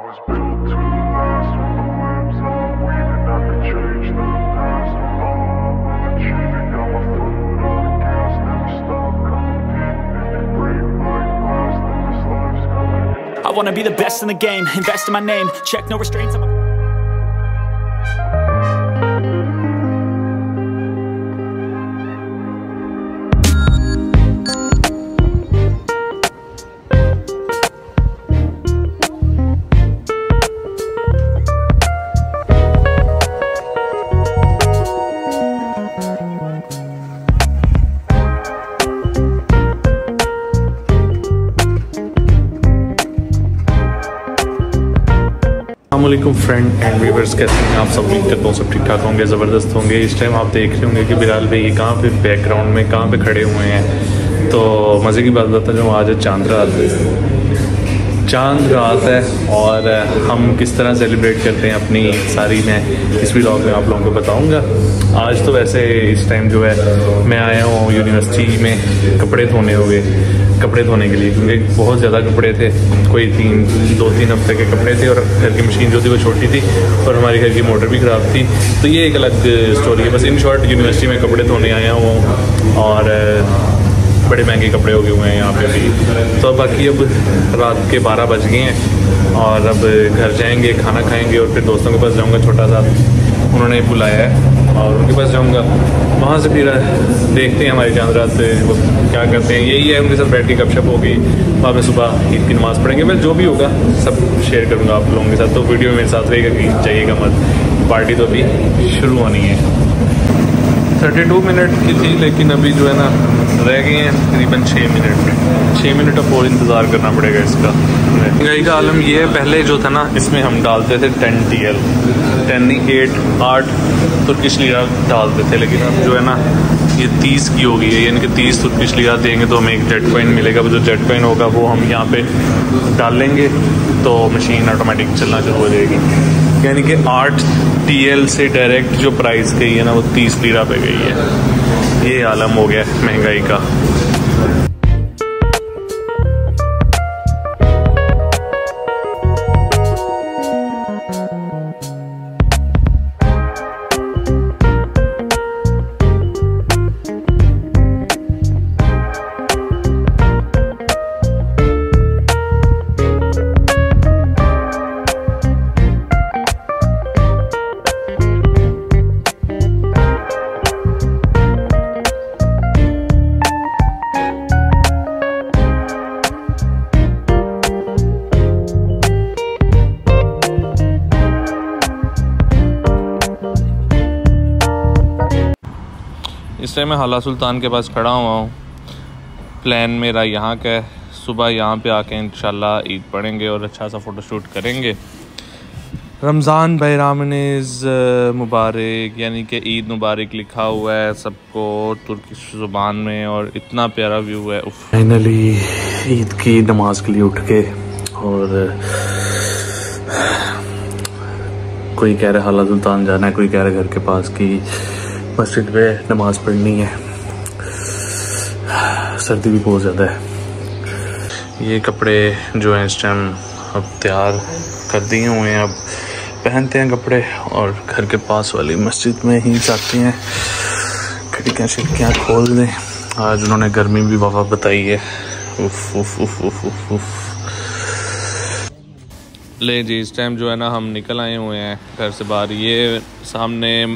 was built to last with the webs I'm weaving. I could change the past with all I will achieve. And got my foot on the gas, never stop competing. If you break like glass, then this life's gonna end. I wanna be the best in the game, invest in my name, check no restraints on my... अस्सलामुअलैकुम friend and viewers, कैसे हैं आप सब? उम्मीद करता हूँ सब ठीक ठाक होंगे, ज़बरदस्त होंगे। इस टाइम आप देख रहे होंगे कि बिलाल भाई कहाँ पे बैकग्राउंड में कहाँ पे खड़े हुए हैं। तो मज़े की बात बताता हूँ, आज चांद रात है और हम किस तरह सेलिब्रेट करते हैं अपनी सारी, मैं इस व्लॉग में आप लोगों को बताऊंगा। आज तो वैसे इस टाइम जो है मैं आया हूँ यूनिवर्सिटी में कपड़े धोने के लिए, क्योंकि बहुत ज़्यादा कपड़े थे, कोई 2-3 हफ्ते के कपड़े थे और घर की मशीन जो थी वो छोटी थी और हमारे घर की मोटर भी ख़राब थी। तो ये एक अलग स्टोरी है। बस इन शॉर्ट यूनिवर्सिटी में कपड़े धोने आया हूँ और बड़े महंगे कपड़े हो गए हुए हैं यहाँ पे भी। तो बाकी अब रात के 12 बज गए हैं और अब घर जाएंगे, खाना खाएंगे और फिर दोस्तों के पास जाऊँगा। छोटा सा उन्होंने बुलाया है और उनके पास जाऊँगा, वहाँ से फिर देखते हैं हमारी चांद रात वो क्या करते हैं। यही है, उनके साथ बैठ के गपशप होगी, वहाँ पे सुबह ईद की नमाज़ पढ़ेंगे। मैं जो भी होगा सब शेयर करूँगा आप लोगों के साथ, तो वीडियो में मेरे साथ रहेगा कि जाइएगा मत। पार्टी तो अभी शुरू होनी है। 32 मिनट की थी, लेकिन अभी जो है ना रह गए हैं तकरीबन 6 मिनट अब और इंतज़ार करना पड़ेगा इसका। महंगाई का आलम ये है, पहले जो था ना इसमें हम डालते थे 10 TL, 10 नहीं 8 तुर्किश लीरा डालते थे, लेकिन अब जो है ना ये 30 की हो गई है, यानी कि 30 तुर्किश लीरा देंगे तो हमें एक जेट कॉइन मिलेगा। वो जो जेट कॉइन होगा वो हम यहाँ पे डाल लेंगे तो मशीन ऑटोमेटिक चलना शुरू हो जाएगी। यानी कि 8 TL से डायरेक्ट जो प्राइस गई है ना वो 30 लीरा पे गई है। ये आलम हो गया महंगाई का। इस टाइम मैं हाला सुल्तान के पास खड़ा हुआ हूँ। प्लान मेरा यहाँ का है, सुबह यहाँ पे आके इंशाल्लाह ईद पढ़ेंगे और अच्छा सा फ़ोटोशूट करेंगे। रमज़ान बैरामनीज़ मुबारक, यानी कि ईद मुबारक लिखा हुआ है सबको तुर्किश ज़ुबान में और इतना प्यारा व्यू है। फाइनली ईद की नमाज के लिए उठ के, और कोई कह रहा है हाला सुल्तान जाना है, कोई कह रहा है घर के पास की मस्जिद में नमाज़ पढ़नी है। सर्दी भी बहुत ज़्यादा है। ये कपड़े जो हैं इस टाइम अब तैयार कर दिए हुए हैं, अब पहनते हैं कपड़े और घर के पास वाली मस्जिद में ही जाते हैं। खिड़कियाँ खोल दें। आज उन्होंने गर्मी भी वावा बताई है। उफ उफ उफ उफ उफ उफ। ले जी, इस टाइम जो है ना हम निकल आए हुए हैं घर से बाहर। ये सामने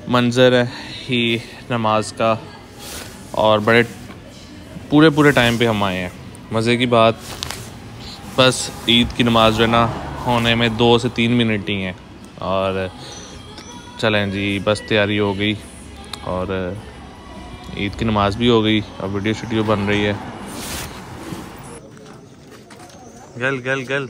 मंज़र है ही नमाज का और बड़े पूरे टाइम पे हम आए हैं। मज़े की बात, बस ईद की नमाज जो है ना होने में 2 से 3 मिनट ही हैं और चलें जी, बस तैयारी हो गई और ईद की नमाज भी हो गई। अब वीडियो बन रही है। गल गल गल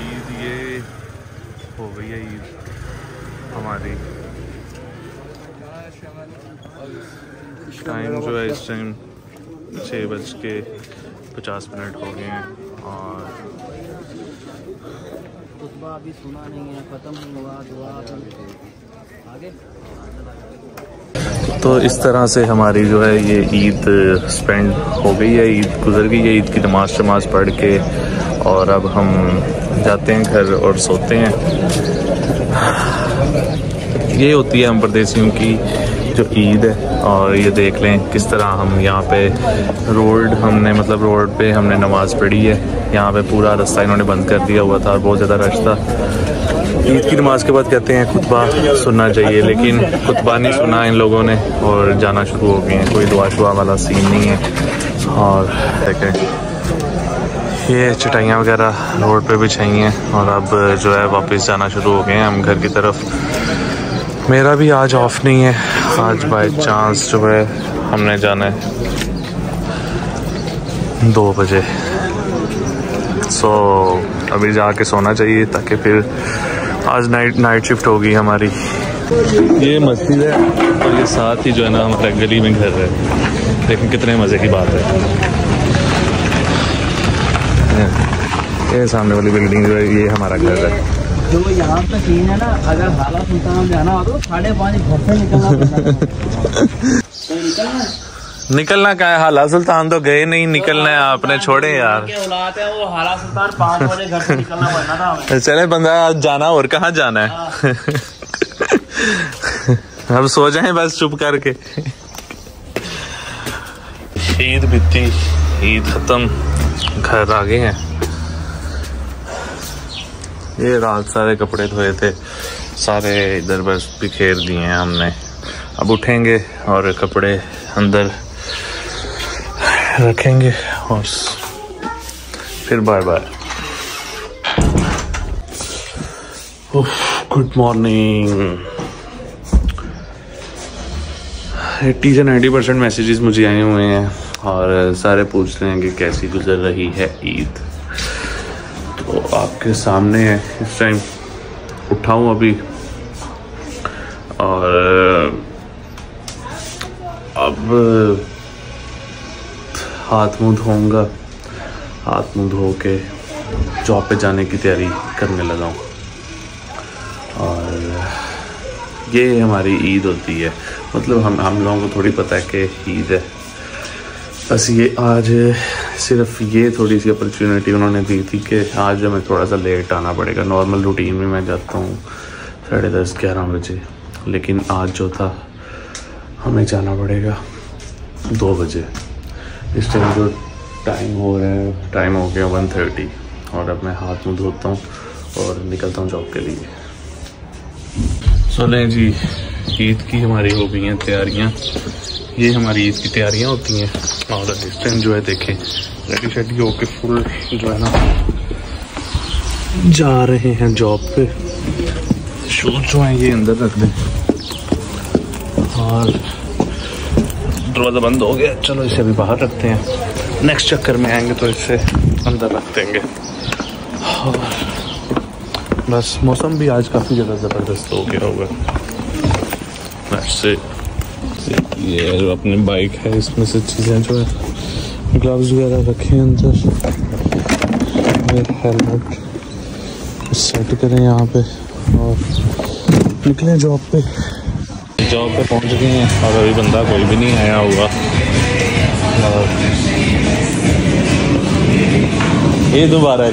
ईद ये हो गई है ईद हमारी। टाइम जो है इस टाइम 6:30 50 मिनट हो गए हैं और खुतबा अभी सुना नहीं है, खत्म नहीं हुआ, दुआ आगे। तो इस तरह से हमारी जो है ये ईद स्पेंड हो गई है, ईद गुजर गई है। ईद की नमाज पढ़ के और अब हम जाते हैं घर और सोते हैं। ये होती है हम परदेसियों की जो ईद है। और ये देख लें किस तरह हम यहाँ पे रोड पे हमने नमाज पढ़ी है। यहाँ पे पूरा रास्ता इन्होंने बंद कर दिया हुआ था और बहुत ज़्यादा रश था। ईद की नमाज के बाद कहते हैं खुतबा सुनना चाहिए, लेकिन खुतबा नहीं सुना इन लोगों ने और जाना शुरू हो गए हैं। कोई दुआ शुआ वाला सीन नहीं है। और देखें ये चटाइयाँ वगैरह रोड पे बिछाई हैं और अब जो है वापस जाना शुरू हो गए हैं हम घर की तरफ। मेरा भी आज ऑफ नहीं है, आज बाय चांस जो है हमने जाना है 2 बजे। सो अभी जाके सोना चाहिए ताकि फिर आज नाइट शिफ्ट होगी हमारी। ये मस्जिद है और ये साथ ही जो है ना हमारे गली में घर है। लेकिन कितने मज़े की बात है। ये सामने वाली बिल्डिंग जो है ये हमारा घर है। जो यहाँ पे सीन है ना, अगर हाला सुल्तान जाना हो तो 5:30 घर से निकलना निकलना क्या है, हाला सुल्तान तो गए नहीं, निकलना है आपने, छोड़े यार। औलाद है वो हाला सुल्तान 5 बजे घर से निकलना पड़ना था हमें। चले बंदा जाना और कहाँ जाना है। अब सो जाएं बस चुप करके। ईद बीती, ईद खत्म, घर आ गए हैं। ये रात सारे कपड़े धोए थे, सारे इधर बस बिखेर दिए हैं हमने। अब उठेंगे और कपड़े अंदर रखेंगे और फिर बाय बाय। Good morning. 80 से 90% मैसेजेस मुझे आए हुए हैं और सारे पूछ रहे हैं कि कैसी गुजर रही है ईद। तो आपके सामने है, इस टाइम उठा हूँ अभी और अब हाथ मुंह धोऊंगा, हाथ मुंह धो के जॉब पे जाने की तैयारी करने लगा हूँ। और ये हमारी ईद होती है, मतलब हम लोगों को थोड़ी पता है कि ईद है। बस ये आज सिर्फ ये थोड़ी सी अपॉर्चुनिटी उन्होंने दी थी कि आज हमें थोड़ा सा लेट आना पड़ेगा। नॉर्मल रूटीन में मैं जाता हूँ 10:30-11 बजे, लेकिन आज जो था हमें जाना पड़ेगा 2 बजे। इस टाइम जो टाइम हो रहा है, टाइम हो गया 1:30 और अब मैं हाथ मुँह धोता हूँ और निकलता हूँ जॉब के लिए। सुने जी, ईद की हमारी हो गई हैं तैयारियाँ। ये हमारी ईद की तैयारियाँ होती हैं और इस टाइम जो है देखें रेडी शेडी होके फुल जो है ना जा रहे हैं जॉब पे। शूज जो हैं ये अंदर रख दें और दरवाज़ा बंद हो गया, चलो इसे अभी बाहर रखते हैं। नेक्स्ट चक्कर में आएंगे तो इसे अंदर रख देंगे। और बस मौसम भी आज काफ़ी ज़्यादा ज़बरदस्त हो गया होगा। वैसे ये अपनी बाइक है, इसमें से चीज़ें जो है ग्लव्स वगैरह रखे हैं अंदर, हेलमेट सेट करें यहाँ पे और निकलें जॉब पे। जॉब पे पहुँच गए हैं और अभी बंदा कोई भी नहीं आया होगा। ये दोबारा है।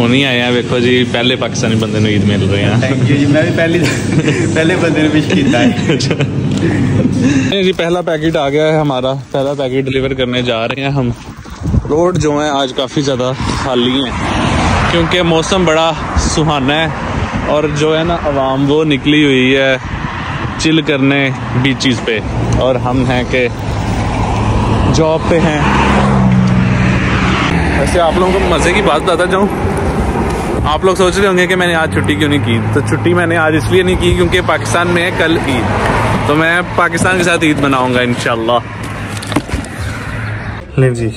नहीं आया देखो जी, पहले पाकिस्तानी बंदे ने ईद मिल रहे हैं। थैंक यू जी, मैं भी पहले बंदे ने विश किया है। जी पहला पैकेट आ गया है हमारा, पहला पैकेट डिलीवर करने जा रहे हैं हम। रोड जो है आज काफ़ी ज़्यादा खाली हैं क्योंकि मौसम बड़ा सुहाना है और जो है ना आवाम वो निकली हुई है चिल करने बीचेस पे, और हम हैं कि जॉब पे हैं। वैसे आप लोगों को मज़े की बात बताता जाऊँ, आप लोग सोच रहे होंगे कि मैंने आज छुट्टी क्यों नहीं की। तो छुट्टी मैंने आज इसलिए नहीं की क्योंकि पाकिस्तान में है कल ईद, तो मैं पाकिस्तान के साथ ईद मनाऊंगा इंशाल्लाह। ले जी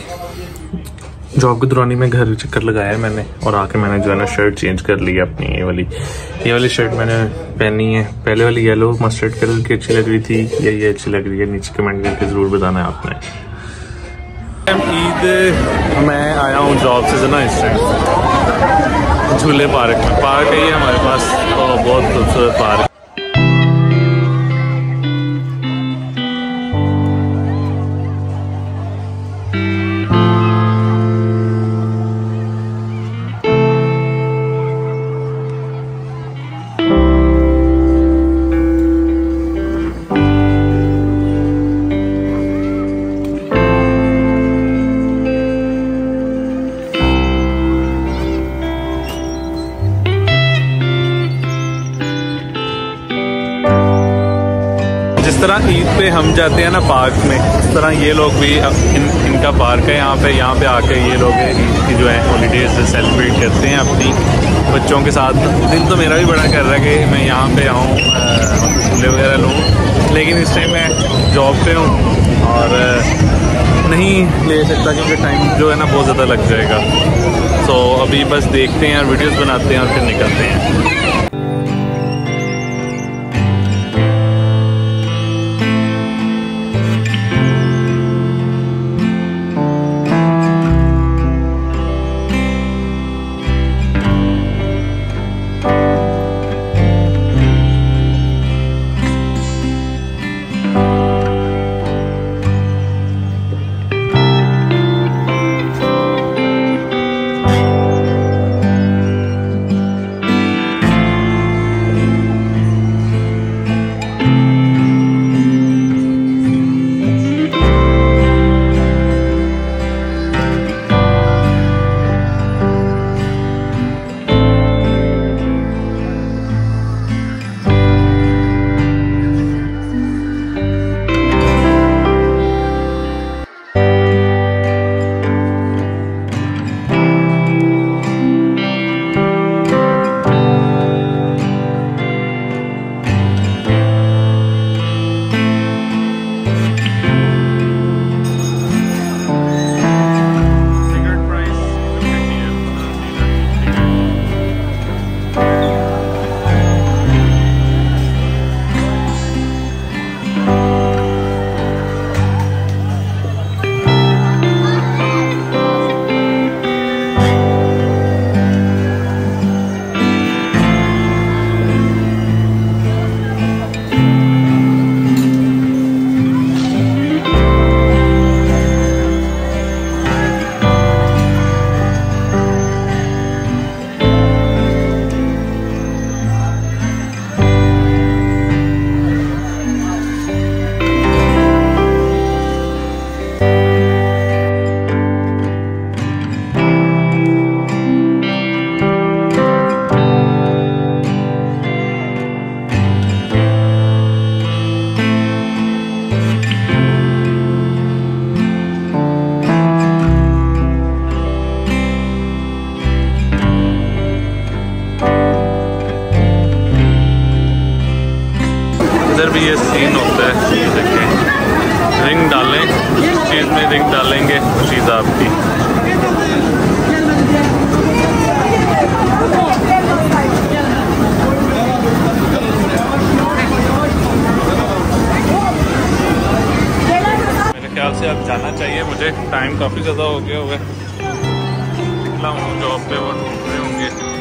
जॉब के दौरान ही मैं घर चक्कर लगाया है मैंने, और आके मैंने जो है ना शर्ट चेंज कर ली है अपनी। ये वाली शर्ट मैंने पहनी है। पहले वाली येलो मस्टर्ड कलर की अच्छी लग रही थी, ये अच्छी लग रही है? नीचे कमेंट करके ज़रूर बताना है आपने। ईद मैं आया हूँ जॉब से ना इस टाइम झूले पार्क में। पार्क है ये हमारे पास, बहुत खूबसूरत पार्क। जिस तरह ईद पे हम जाते हैं ना पार्क में, इस तरह ये लोग भी इनका पार्क है यहाँ पे आके ये लोग ईद की जो है हॉलीडेज सेलिब्रेट करते हैं अपनी बच्चों के साथ। दिल तो मेरा भी बड़ा कर रहा है कि मैं यहाँ पे आऊँ, झूले वगैरह लूँ, लेकिन इस टाइम मैं जॉब पे हूँ और नहीं ले सकता क्योंकि टाइम जो है ना बहुत ज़्यादा लग जाएगा। तो अभी बस देखते हैं और वीडियोज़ बनाते हैं और फिर निकलते हैं। इधर भी ये सीन होता है, देखें रिंग डालें, चीज़ में रिंग डालेंगे चीज़ आपकी। मेरे ख्याल से अब जाना चाहिए मुझे, टाइम काफ़ी ज़्यादा हो गया होगा। निकला हूँ जॉब पे, वो ढूंढ रहे होंगे।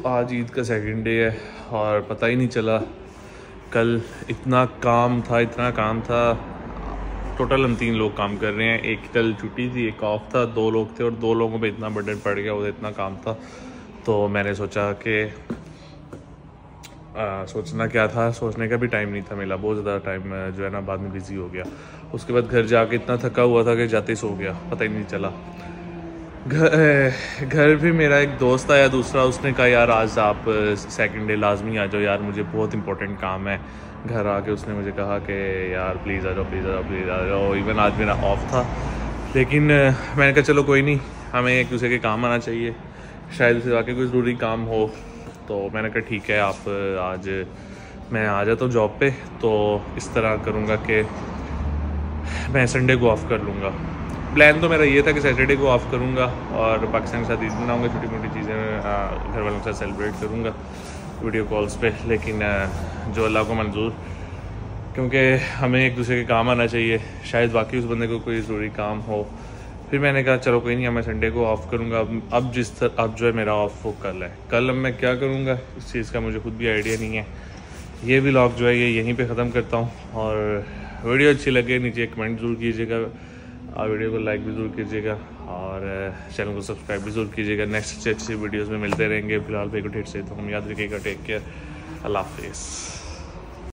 आज ईद का सेकंड डे है और पता ही नहीं चला, कल इतना काम था। टोटल हम 3 लोग काम कर रहे हैं, एक कल छुट्टी थी, एक ऑफ था, 2 लोग थे और 2 लोगों पे इतना बर्डन पड़ गया, उधर इतना काम था। तो मैंने सोचा कि सोचना क्या था, सोचने का भी टाइम नहीं था मिला, बहुत ज़्यादा टाइम जो है ना बाद में बिज़ी हो गया। उसके बाद घर जाके इतना थका हुआ था कि जाते ही सो गया, पता ही नहीं चला। घर भी मेरा एक दोस्त आया दूसरा, उसने कहा यार आज आप सेकंड डे लाजमी आ जाओ यार, मुझे बहुत इंपॉर्टेंट काम है। घर आके उसने मुझे कहा कि यार प्लीज़ आ जाओ, प्लीज़ आ जाओ, प्लीज़ आ जाओ। इवन आज मेरा ऑफ था, लेकिन मैंने कहा चलो कोई नहीं, हमें एक दूसरे के काम आना चाहिए, शायद उसे वाकई कोई ज़रूरी काम हो। तो मैंने कहा ठीक है, आप आज मैं आ जाता हूँ जॉब पे, तो इस तरह करूँगा कि मैं संडे को ऑफ़ कर लूँगा। प्लान तो मेरा ये था कि सैटरडे को ऑफ़ करूँगा और पाकिस्तान के साथ ईद मनाऊँगा, छोटी मोटी चीज़ें घर वालों के साथ सेलिब्रेट करूँगा वीडियो कॉल्स पे, लेकिन जो अल्लाह को मंजूर, क्योंकि हमें एक दूसरे के काम आना चाहिए, शायद बाकी उस बंदे को कोई ज़रूरी काम हो। फिर मैंने कहा चलो कोई नहीं, मैं संडे को ऑफ़ करूँगा। अब जो है मेरा ऑफ़ वो कल है। कल अब मैं क्या करूँगा इस चीज़ का मुझे खुद भी आइडिया नहीं है। ये व्लॉग जो है ये यहीं पे ख़त्म करता हूँ, और वीडियो अच्छी लगे नीचे कमेंट ज़रूर कीजिएगा, और वीडियो को लाइक भी ज़रूर कीजिएगा, और चैनल को सब्सक्राइब भी ज़रूर कीजिएगा। नेक्स्ट अच्छी वीडियोज़ में मिलते रहेंगे। फिलहाल भाई को ठेठ से तो हम याद रखिएगा। टेक केयर, अल्लाह हाफिज़।